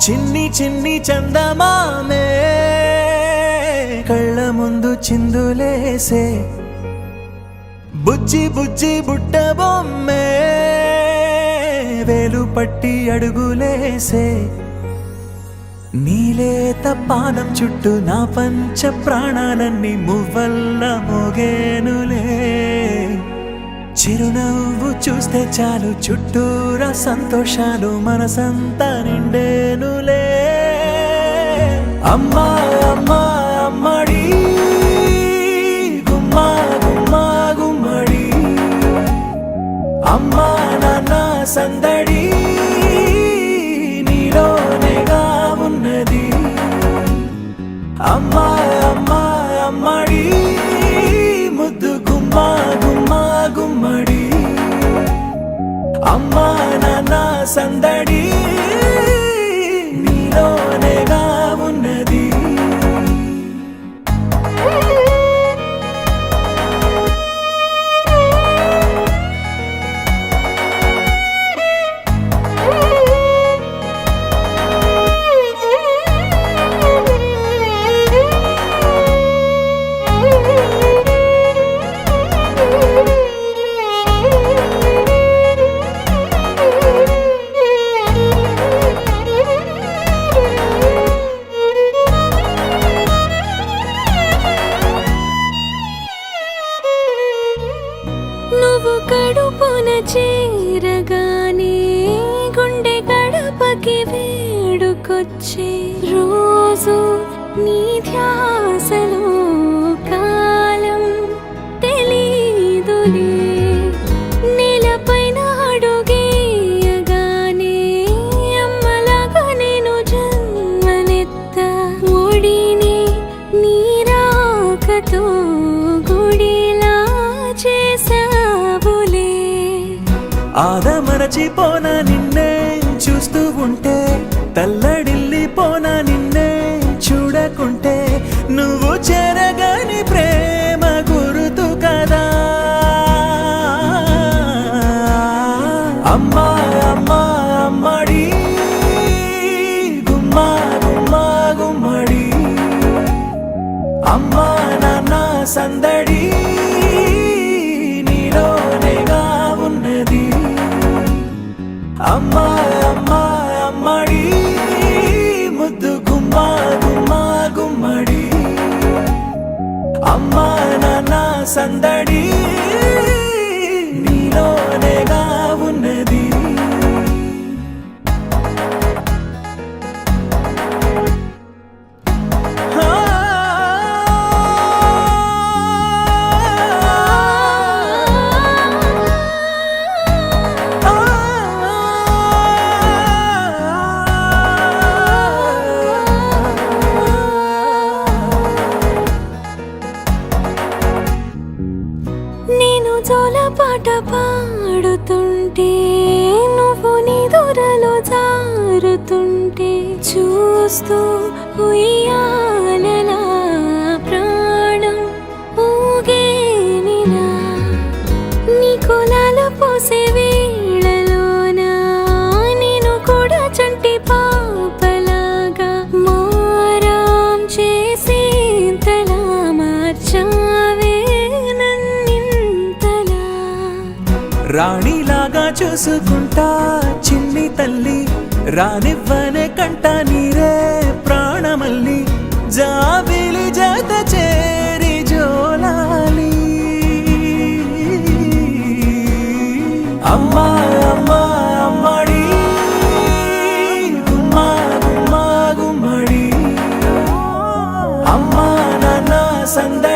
చిన్ని చిన్ని చందమామే కళ్ళ ముందు చిందులేసే బుజ్జి బుజ్జి బుట్ట బొమ్మే వేలు పట్టి అడుగులేసే నీలేత పానం చుట్టూ నా పంచ ప్రాణాలన్నీ మువ్వల్ల మోగేనులే చిరునవ్వు చూస్తే చాలు చుట్టూరా సంతోషాలు మనసంతా నిండేనులే అమ్మా అమ్మా అమ్మడి గుమ్మా గుమ్మా గుమ్మడి అమ్మా నాన్న సందడి నీలోనేగా ఉన్నది అమ్మా అమ్మా అమ్మడి ముద్దు గుమ్మా గుమ్మా గుమ్మడి అమ్మా నాన్న సందడి నీలోనేగా ఉన్నది నువ్వు కడుపున చేరగానే గుండె గడపకి వేడుకొచ్చే రోజు నీ ధ్యాసలో కాలం తెలీదులే నేలపైన అడుగేయగానే అమ్మలాగా నేను జన్మనెత్త ఒడిని నీ రాకతో గుడిలా చేసావులే ఆదమరచిపోనా నిన్నే చూస్తూ ఉంటే తల్లడిల్లిపోనా నిన్నే చూడకుంటే నువ్వు చెరగని ప్రేమ గురుతు కదా అమ్మా అమ్మా అమ్మడి గుమ్మా గుమ్మా గుమ్మడి అమ్మా నాన్న సందడి నీలోనేగా ఉన్నది అమ్మా అమ్మా అమ్మడి ముద్దు గుమ్మా గుమ్మా గుమ్మడి అమ్మా నాన్న సందడి నీలోనేగా ఉన్నది నేను జోలపాట పాడుతుంటే నువ్వు నీ దూరలో జారుతుంటే చూస్తూ ఉయ్యాలలా ప్రాణం ఊగేనినా నీ కులాల పోసే వేళలోనా నేను కూడా చంటి పాపలాగా మారాం చేసేంతలా మార్చావే రాణిలాగా చూసుకుంటా చిన్ని తల్లి రానివ్వనే కంట నీరే ప్రాణమల్లి జాబిలి జత చేరి జోలాలి అమ్మా అమ్మా అమ్మడి గుమ్మా గుమ్మా గుమ్మడి అమ్మా నాన్న సందడి